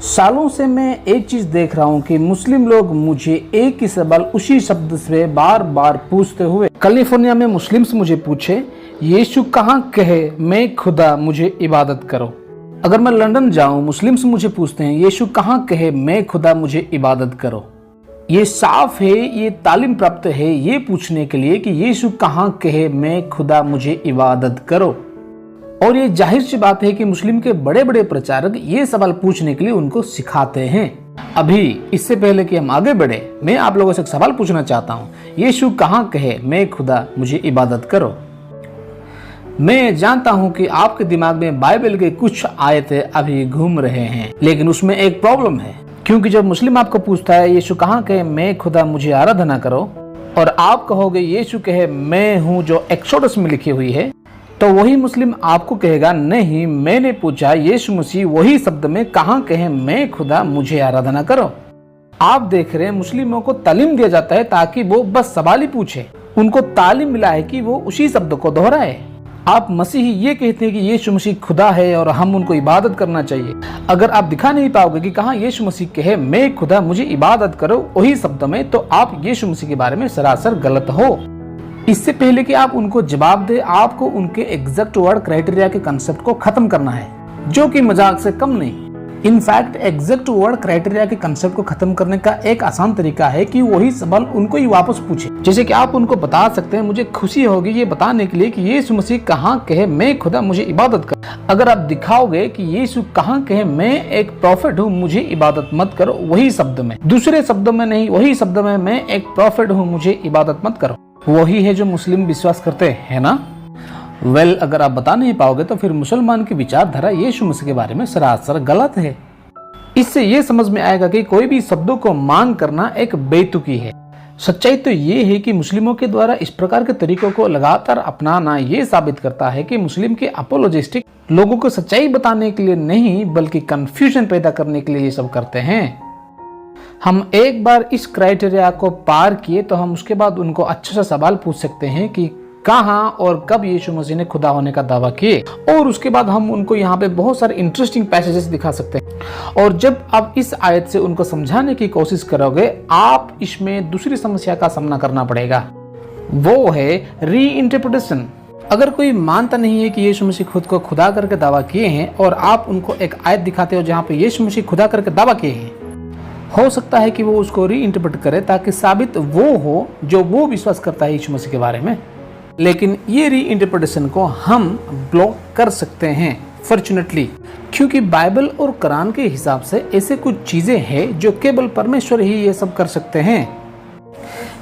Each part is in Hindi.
सालों से मैं एक चीज देख रहा हूँ कि मुस्लिम लोग मुझे एक ही सवाल उसी शब्द से बार बार पूछते हुए। कैलिफोर्निया में मुस्लिम्स मुझे पूछे, यीशु कहाँ कहे मैं खुदा मुझे इबादत करो। अगर मैं लंदन जाऊं, मुस्लिम्स मुझे पूछते हैं, यीशु कहाँ कहे मैं खुदा मुझे इबादत करो। ये साफ है, ये तालीम प्राप्त है ये पूछने के लिए कि यीशु कहाँ कहे मैं खुदा मुझे इबादत करो। और ये जाहिर सी बात है कि मुस्लिम के बड़े बड़े प्रचारक ये सवाल पूछने के लिए उनको सिखाते हैं। अभी इससे पहले कि हम आगे बढ़े, मैं आप लोगों से एक सवाल पूछना चाहता हूँ, यीशु कहाँ कहे मैं खुदा मुझे इबादत करो। मैं जानता हूँ कि आपके दिमाग में बाइबल के कुछ आयतें अभी घूम रहे हैं, लेकिन उसमें एक प्रॉब्लम है। क्योंकि जब मुस्लिम आपको पूछता है यीशु कहाँ कहे मैं खुदा मुझे आराधना करो, और आप कहोगे यीशु कहे मैं हूँ जो एक्सोडस में लिखी हुई है, तो वही मुस्लिम आपको कहेगा नहीं, मैंने पूछा यीशु मसीह वही शब्द में कहाँ कहे मैं खुदा मुझे आराधना करो। आप देख रहे हैं मुस्लिमों को तालीम दिया जाता है ताकि वो बस सवाल ही पूछे। उनको तालीम मिला है कि वो उसी शब्द को दोहराए। आप मसीही ये कहते हैं कि यीशु मसीह खुदा है और हम उनको इबादत करना चाहिए। अगर आप दिखा नहीं पाओगे कि कहाँ यीशु मसीह कहे मैं खुदा मुझे इबादत करो वही शब्द में, तो आप यीशु मसीह के बारे में सरासर गलत हो। इससे पहले कि आप उनको जवाब दे, आपको उनके एग्जैक्ट वर्ड क्राइटेरिया के कंसेप्ट को खत्म करना है, जो कि मजाक से कम नहीं। इनफैक्ट एग्जैक्ट वर्ड क्राइटेरिया के कंसेप्ट को खत्म करने का एक आसान तरीका है कि वही सवाल उनको ही वापस पूछे। जैसे कि आप उनको बता सकते हैं, मुझे खुशी होगी ये बताने के लिए कि यीशु मसीह कहाँ कहे मैं खुदा मुझे इबादत कर। अगर आप दिखाओगे कि यीशु कहाँ कहे मैं एक प्रॉफिट हूँ मुझे इबादत मत करो वही शब्द में, दूसरे शब्दों में नहीं, वही शब्द में मैं एक प्रॉफिट हूँ मुझे इबादत मत करो, वही है जो मुस्लिम विश्वास करते हैं ना। वेल, अगर आप बता नहीं पाओगे तो फिर मुसलमान की विचारधारा यीशु मसीह के बारे में सरासर गलत है। इससे ये समझ में आएगा कि कोई भी शब्दों को मान करना एक बेतुकी है। सच्चाई तो ये है कि मुस्लिमों के द्वारा इस प्रकार के तरीकों को लगातार अपनाना ये साबित करता है कि मुस्लिम के अपोलोजिस्टिक लोगों को सच्चाई बताने के लिए नहीं बल्कि कंफ्यूजन पैदा करने के लिए ये सब करते हैं। हम एक बार इस क्राइटेरिया को पार किए तो हम उसके बाद उनको अच्छा सा सवाल पूछ सकते हैं कि कहाँ और कब यीशु मसीह ने खुदा होने का दावा किए, और उसके बाद हम उनको यहाँ पे बहुत सारे इंटरेस्टिंग पैसेजेस दिखा सकते हैं। और जब आप इस आयत से उनको समझाने की कोशिश करोगे, आप इसमें दूसरी समस्या का सामना करना पड़ेगा, वो है री इंटरप्रिटेशन। अगर कोई मानता नहीं है कि यीशु मसीह खुद को खुदा करके दावा किए हैं और आप उनको एक आयत दिखाते हो जहाँ पे यीशु मसीह खुदा करके दावा किए हैं, हो सकता है कि वो उसको री इंटरप्रेट करे ताकि साबित वो हो जो वो विश्वास करता है यीशु मसीह के बारे में। लेकिन ये री इंटरप्रिटेशन को हम ब्लॉक कर सकते हैं फॉर्चुनेटली, क्योंकि बाइबल और कुरान के हिसाब से ऐसे कुछ चीजें हैं जो केवल परमेश्वर ही ये सब कर सकते हैं।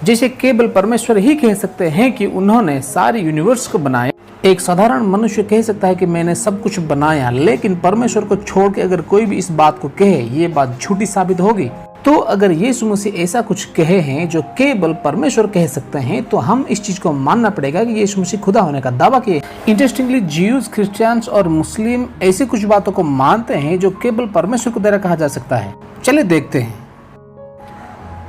जैसे केवल परमेश्वर ही कह सकते हैं कि उन्होंने सारे यूनिवर्स को बनाया। एक साधारण मनुष्य कह सकता है कि मैंने सब कुछ बनाया, लेकिन परमेश्वर को छोड़ के अगर कोई भी इस बात को कहे, ये बात झूठी साबित होगी। तो अगर यीशु मसीह ऐसा कुछ कहे हैं जो केवल परमेश्वर कह सकते हैं, तो हम इस चीज को मानना पड़ेगा कि यीशु मसीह खुदा होने का दावा किए। इंटरेस्टिंगली ज्यूज, क्रिश्चियंस और मुस्लिम ऐसी कुछ बातों को मानते हैं जो केवल परमेश्वर को द्वारा कहा जा सकता है। चलिए देखते हैं।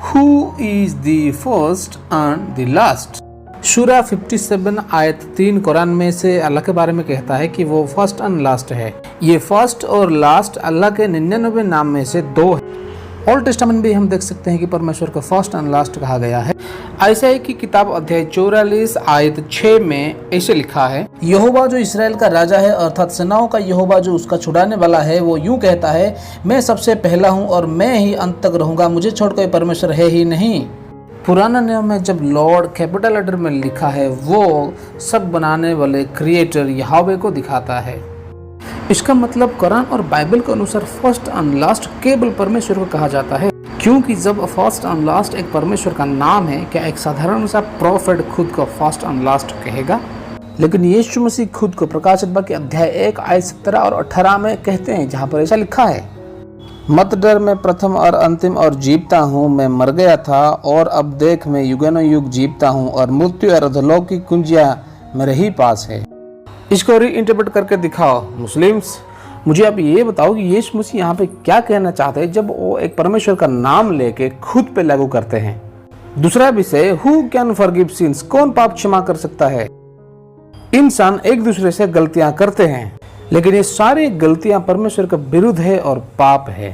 Who is the first and the last? सूरा 57 आयत 3 कुरान में से अल्लाह के बारे में कहता है कि वो फर्स्ट एंड लास्ट है। ये फर्स्ट और लास्ट अल्लाह के 99 नाम में से 2 है। ओल्ड टेस्टामेंट भी हम देख सकते हैं कि परमेश्वर को फर्स्ट एंड लास्ट कहा गया है। ऐसा है कि किताब अध्याय 44 आयत 6 में ऐसे लिखा है, यहोवा जो इसराइल का राजा है अर्थात सेनाओं का यहोवा जो उसका छुड़ाने वाला है, वो यूं कहता है, मैं सबसे पहला हूं और मैं ही अंत तक रहूंगा, मुझे छोड़ कोई परमेश्वर है ही नहीं। पुराना नियम में जब लॉर्ड कैपिटल लेटर में लिखा है, वो सब बनाने वाले क्रिएटर यहोवा को दिखाता है। इसका मतलब कुरान और बाइबल के अनुसार फर्स्ट एंड लास्ट केवल परमेश्वर को कहा जाता है, क्योंकि जब फर्स्ट एंड लास्ट एक परमेश्वर का नाम है, क्या एक साधारण सा प्रॉफिट खुद को फर्स्ट एंड लास्ट कहेगा? लेकिन यीशु मसीह खुद को प्रकाशित वाक्य अध्याय 1 आयत 17 और 18 में कहते हैं, जहाँ पर ऐसा लिखा है, मत डर, मैं प्रथम और अंतिम और जीवता हूँ, मैं मर गया था और अब देख मैं युगानुयुग जीवता हूँ और मृत्यु और अधोलोक की कुंजियां मेरे ही पास है। इसको री इंटरप्रेट करके दिखाओ मुस्लिम्स। मुझे आप ये बताओ कि यीशु मसीह यहाँ पे क्या कहना चाहते हैं जब वो एक परमेश्वर का नाम लेके खुद पे लागू करते हैं। दूसरा विषय, हु कैन फॉरगिव सिंस, कौन पाप क्षमा कर सकता है। इंसान एक दूसरे से गलतियां करते हैं, लेकिन ये सारी गलतियां परमेश्वर के विरुद्ध है और पाप है।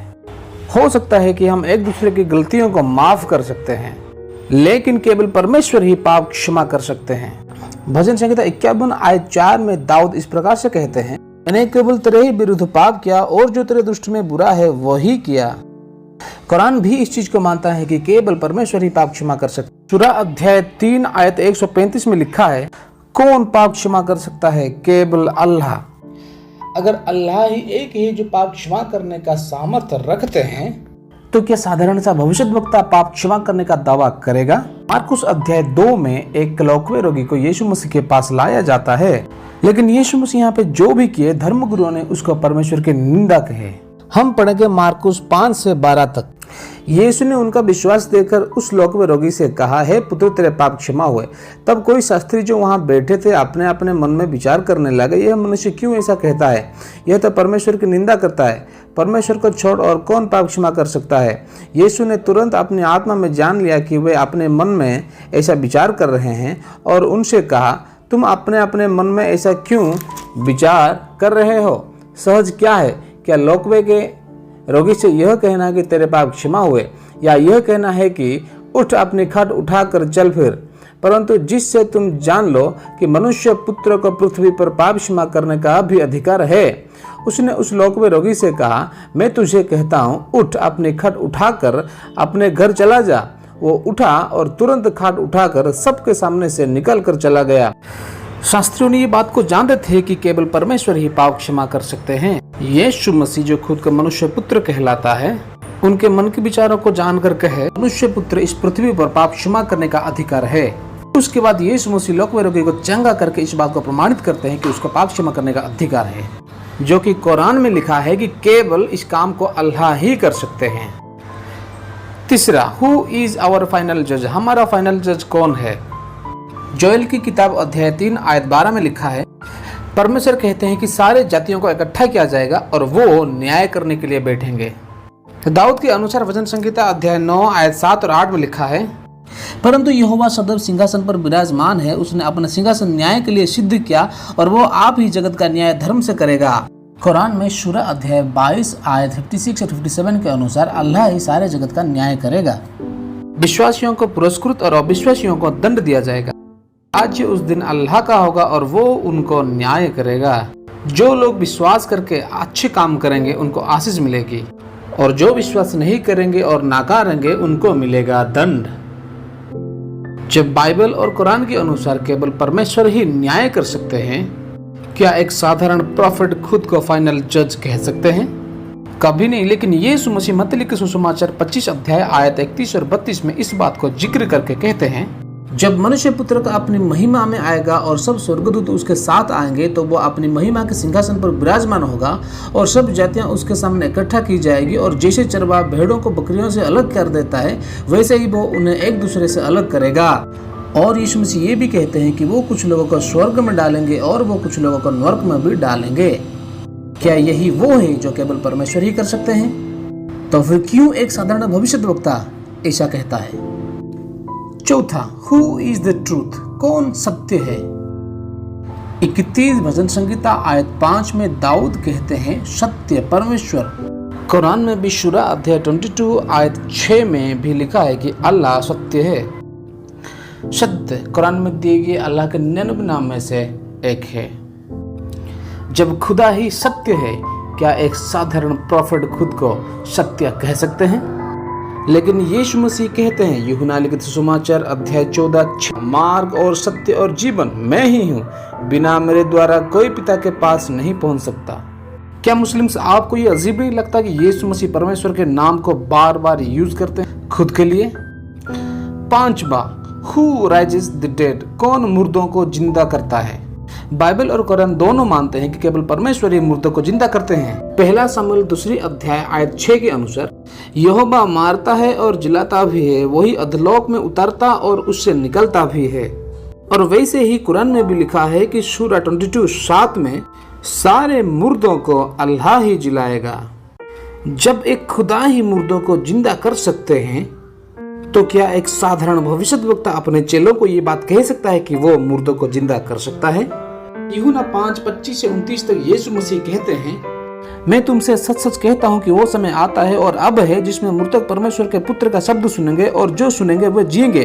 हो सकता है कि हम एक दूसरे की गलतियों को माफ कर सकते हैं, लेकिन केवल परमेश्वर ही पाप क्षमा कर सकते हैं। भजन संहिता 51 आयत 4 में दाऊद इस प्रकार से कहते हैं, मैंने केवल तेरे ही विरुद्ध पाप किया और जो तेरे दृष्टि में बुरा है वही किया। कुरान भी इस चीज को मानता है कि केवल परमेश्वर ही पाप क्षमा कर सकता है। सूरा अध्याय 3 आयत 135 में लिखा है, कौन पाप क्षमा कर सकता है? केवल अल्लाह। अगर अल्लाह ही एक ही जो पाप क्षमा करने का सामर्थ्य रखते हैं, तो क्या साधारण सा भविष्यद्वक्ता पाप क्षमा करने का दावा करेगा? मार्कुस अध्याय 2 में एक लकवे रोगी को यीशु मसीह के पास लाया जाता है, लेकिन यीशु मसीह यहाँ पे जो भी किए धर्मगुरुओं ने उसको परमेश्वर की निंदा कहे। हम पढ़ेंगे मार्कुस 5 से 12 तक। यीशु ने उनका विश्वास देखकर उस लकवे रोगी से कहा, हे पुत्र, तेरे पाप क्षमा हुए। तब कोई शास्त्री जो वहां बैठे थे अपने अपने मन में विचार करने लगे, यह मनुष्य क्यों ऐसा कहता है? यह तो परमेश्वर की निंदा करता है। परमेश्वर को छोड़ और कौन पाप क्षमा कर सकता है? यीशु ने तुरंत अपनी आत्मा में जान लिया कि वे अपने मन में ऐसा विचार कर रहे हैं और उनसे कहा, तुम अपने अपने मन में ऐसा क्यों विचार कर रहे हो? सहज क्या है? क्या लकवे के रोगी से यह कहना कि तेरे पाप क्षमा हुए, या यह कहना है कि उठ अपनी खट उठाकर चल फिर? परंतु जिससे तुम जान लो कि मनुष्य पुत्र को पृथ्वी पर पाप क्षमा करने का भी अधिकार है। उसने उस लकवे रोगी से कहा, मैं तुझे कहता हूँ, उठ अपनी खट उठाकर अपने घर चला जा। वो उठा और तुरंत खाट उठाकर सबके सामने से निकल कर चला गया। शास्त्रियों ने ये बात को जानते थे कि केवल परमेश्वर ही पाप क्षमा कर सकते हैं। यीशु मसीह जो खुद का मनुष्य पुत्र कहलाता है, उनके मन के विचारों को जानकर कहे, मनुष्य पुत्र इस पृथ्वी पर पाप क्षमा करने का अधिकार है। उसके बाद यीशु मसीह लकवे रोगी को चंगा करके इस बात को प्रमाणित करते हैं कि उसको पाप क्षमा करने का अधिकार है, जो कि कुरान में लिखा है कि केवल इस काम को अल्लाह ही कर सकते हैं। तीसरा, हु इज आवर फाइनल जज? हमारा फाइनल जज कौन है? जोएल की किताब अध्याय 3 आयत 12 में लिखा है, परमेश्वर कहते हैं कि सारे जातियों को इकट्ठा किया जाएगा और वो न्याय करने के लिए बैठेंगे। दाऊद के अनुसार वचन संहिता अध्याय 9 आयत 7 और 8 में लिखा है, परंतु यहोवा सदैव सिंहासन पर विराजमान है, उसने अपना सिंहासन न्याय के लिए सिद्ध किया और वो आप ही जगत का न्याय धर्म से करेगा। कुरान में सूरा अध्याय 22 आयत 56 और 57 के अनुसार अल्लाह ही सारे जगत का न्याय करेगा। विश्वासियों को पुरस्कृत और अविश्वासियों को दंड दिया जाएगा। आज उस दिन अल्लाह का होगा और वो उनको न्याय करेगा। जो लोग विश्वास करके अच्छे काम करेंगे उनको आशीष मिलेगी, और जो विश्वास नहीं करेंगे और नाकारेंगे उनको मिलेगा दंड। जब बाइबल और कुरान के अनुसार केवल परमेश्वर ही न्याय कर सकते हैं, क्या एक साधारण प्रॉफिट खुद को फाइनल जज कह सकते हैं? कभी नहीं। लेकिन यीशु मसीह मत्ती लिखे सुसमाचार 25 अध्याय आयत 31 और 32 में इस बात को जिक्र करके कहते हैं, जब मनुष्य पुत्र का अपनी महिमा में आएगा और सब स्वर्गदूत उसके साथ आएंगे, तो वो अपनी महिमा के सिंहासन पर विराजमान होगा और सब जातियां उसके सामने इकट्ठा की जाएगी। और जैसे चरवाहा भेड़ों को बकरियों से अलग कर देता है, वैसे ही वो उन्हें एक दूसरे से अलग करेगा। और यीशु मसीह ये भी कहते हैं कि वो कुछ लोगों को स्वर्ग में डालेंगे और वो कुछ लोगों को नरक में भी डालेंगे। क्या यही वो है जो केवल परमेश्वर ही कर सकते हैं? तो फिर क्यों एक साधारण भविष्यद्वक्ता ऐसा कहता है? चौथा, हु इज द ट्रूथ? कौन सत्य है? 31 भजन संहिता आयत 5 में दाऊद कहते हैं, सत्य परमेश्वर। कुरान में भी सूरा अध्याय 22 आयत 6 में भी लिखा है कि अल्लाह सत्य है। सत्य कुरान में दिए गए अल्लाह के 99 नाम में से एक है। जब खुदा ही सत्य है, क्या एक साधारण प्रॉफिट खुद को सत्य कह सकते हैं? लेकिन यीशु मसीह कहते हैं, यूहन्ना लिखित सुसमाचार अध्याय 14, मार्ग और सत्य और जीवन मैं ही हूँ, बिना मेरे द्वारा कोई पिता के पास नहीं पहुंच सकता। क्या मुस्लिम्स, आपको ये अजीब नहीं लगता कि यीशु मसीह परमेश्वर के नाम को बार बार यूज करते हैं खुद के लिए? 5वां, हु राइजेस द डेड? कौन मुर्दों को जिंदा करता है? बाइबल और कुरान दोनों मानते हैं कि केवल परमेश्वर ही मुर्दों को जिंदा करते हैं। पहला शमूएल 2 अध्याय आयत 6 के अनुसार, यहोवा मारता है और जिलाता भी है, वही अधलोक में उतरता और उससे निकलता भी है। और वैसे ही कुरान में भी लिखा है कि सूरा 22:7 में, सारे मुर्दों को अल्लाह ही जिलाएगा। जब एक खुदा ही मुर्दों को जिंदा कर सकते हैं, तो क्या एक साधारण भविष्यद्वक्ता अपने चेलों को ये बात कह सकता है कि वो मुर्दों को जिंदा कर सकता है? यूहन्ना 5:25 से 29 तक यीशु मसीह कहते हैं, मैं तुमसे सच सच कहता हूँ कि वो समय आता है और अब है जिसमें मृतक परमेश्वर के पुत्र का शब्द सुनेंगे और जो सुनेंगे वह जिएंगे,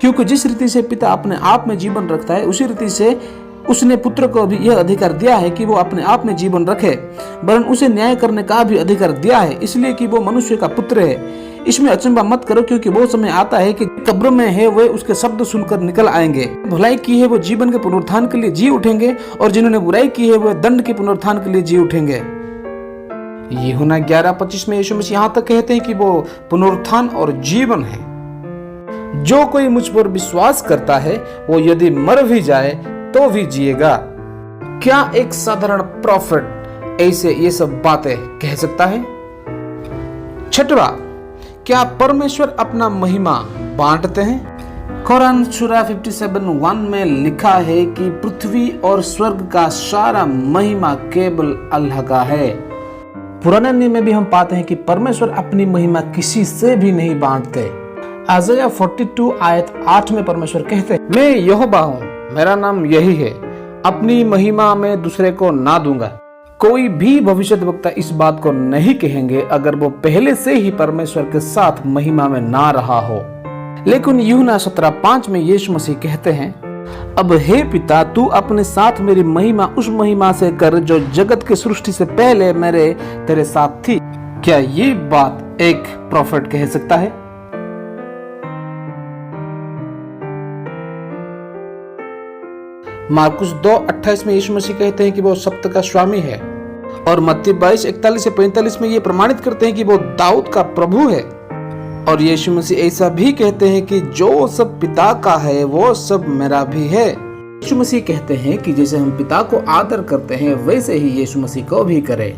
क्योंकि जिस रीति से पिता अपने आप में जीवन रखता है उसी रीति से उसने पुत्र को भी यह अधिकार दिया है कि वो अपने आप में जीवन रखे, वरन उसे न्याय करने का भी अधिकार दिया है, इसलिए कि वो मनुष्य का पुत्र है। इसमें अचंभा मत करो, क्योंकि वो समय आता है कि कब्र में है वे उसके शब्द सुनकर निकल आएंगे। भलाई की है वो जीवन के पुनरुत्थान के लिए जी उठेंगे, और जिन्होंने बुराई की है वो दंड के पुनरुत्थान के लिए जी उठेंगे। यूहन्ना 11:25 में यीशु मसीह यहाँ तक कहते हैं कि वो पुनरुत्थान और जीवन है। जो कोई मुझ पर विश्वास करता है वो यदि मर भी जाए तो भी जिएगा। क्या एक साधारण प्रॉफिट ऐसे ये सब बातें कह सकता है? छठवां, क्या परमेश्वर अपना महिमा बांटते हैं? कुरान सूरा 57:1 में लिखा है कि पृथ्वी और स्वर्ग का सारा महिमा केवल अल्लाह का है। पुराने नियम में भी हम पाते हैं कि परमेश्वर अपनी महिमा किसी से भी नहीं बांटते। आयशा 42 आयत 8 में परमेश्वर कहते हैं, मैं यहोवा हूँ, मेरा नाम यही है, अपनी महिमा में दूसरे को ना दूंगा। कोई भी भविष्यद्वक्ता इस बात को नहीं कहेंगे अगर वो पहले से ही परमेश्वर के साथ महिमा में ना रहा हो। लेकिन यूहन्ना 17:5 में यीशु मसीह कहते हैं, अब हे पिता, तू अपने साथ मेरी महिमा उस महिमा से कर जो जगत की सृष्टि से पहले मेरे तेरे साथ थी। क्या ये बात एक प्रॉफिट कह सकता है? मार्कुस 2:28 में यीशु मसीह कहते हैं कि वो सत्य का स्वामी है, और मत्ती 22:41-45 में ये प्रमाणित करते हैं कि वो दाऊद का प्रभु है। और यीशु मसीह ऐसा भी कहते हैं कि जो सब पिता का है वो सब मेरा भी है। यीशु मसीह कहते हैं कि जैसे हम पिता को आदर करते हैं वैसे ही यीशु मसीह को भी करें।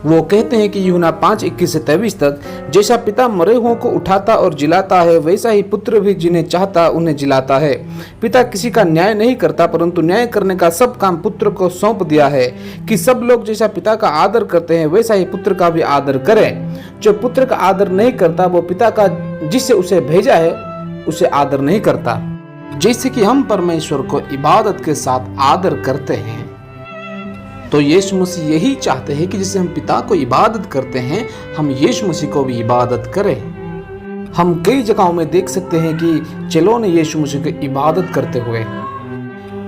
वो कहते हैं कि यूहन्ना 5:21-23 तक, जैसा पिता मरे हुओं को उठाता और जिलाता है वैसा ही पुत्र भी जिन्हें चाहता उन्हें जिलाता है। पिता किसी का न्याय नहीं करता, परंतु न्याय करने का सब काम पुत्र को सौंप दिया है कि सब लोग जैसा पिता का आदर करते हैं वैसा ही पुत्र का भी आदर करें। जो पुत्र का आदर नहीं करता वो पिता का जिससे उसे भेजा है उसे आदर नहीं करता। जैसे कि हम परमेश्वर को इबादत के साथ आदर करते हैं, तो यीशु मसीह यही चाहते हैं कि जैसे हम पिता को इबादत करते हैं हम यीशु मसीह को भी इबादत करें। हम कई जगहों में देख सकते हैं कि चेलों ने यीशु मसीह की इबादत करते हुए।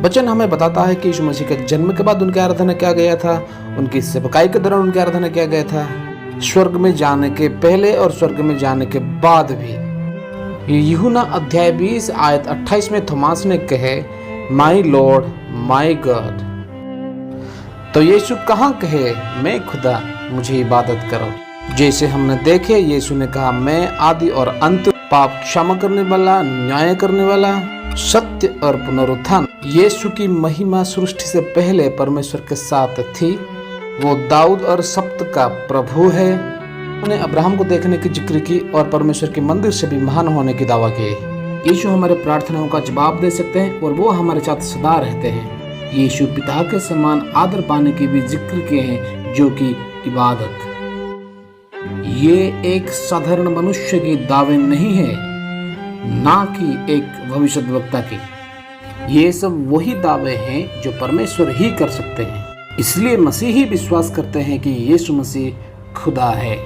वचन हमें बताता है कि यीशु मसीह के जन्म के बाद उनकी आराधना किया गया था, उनकी सेवकाई के दौरान उनकी आराधना किया गया था, स्वर्ग में जाने के पहले और स्वर्ग में जाने के बाद भी। यूहन्ना अध्याय 20 आयत 28 में थोमास ने कहे, माई लॉर्ड माई गॉड। तो यीशु कहाँ कहे, मैं खुदा, मुझे इबादत करो। जैसे हमने देखे, यीशु ने कहा, मैं आदि और अंत, पाप क्षमा करने वाला, न्याय करने वाला, सत्य और पुनरुत्थान। यीशु की महिमा सृष्टि से पहले परमेश्वर के साथ थी। वो दाऊद और सप्त का प्रभु है। उन्होंने अब्राहम को देखने की जिक्र की और परमेश्वर के मंदिर से भी महान होने की दावा की। यीशु हमारे प्रार्थनाओं का जवाब दे सकते हैं और वो हमारे साथ सदा रहते हैं। यीशु पिता के समान आदर पाने की भी जिक्र किए हैं, जो कि इबादत। ये एक साधारण मनुष्य की दावे नहीं है, ना कि एक भविष्यद्वक्ता की। ये सब वही दावे हैं जो परमेश्वर ही कर सकते हैं। इसलिए मसीही विश्वास करते हैं कि यीशु मसीह खुदा है।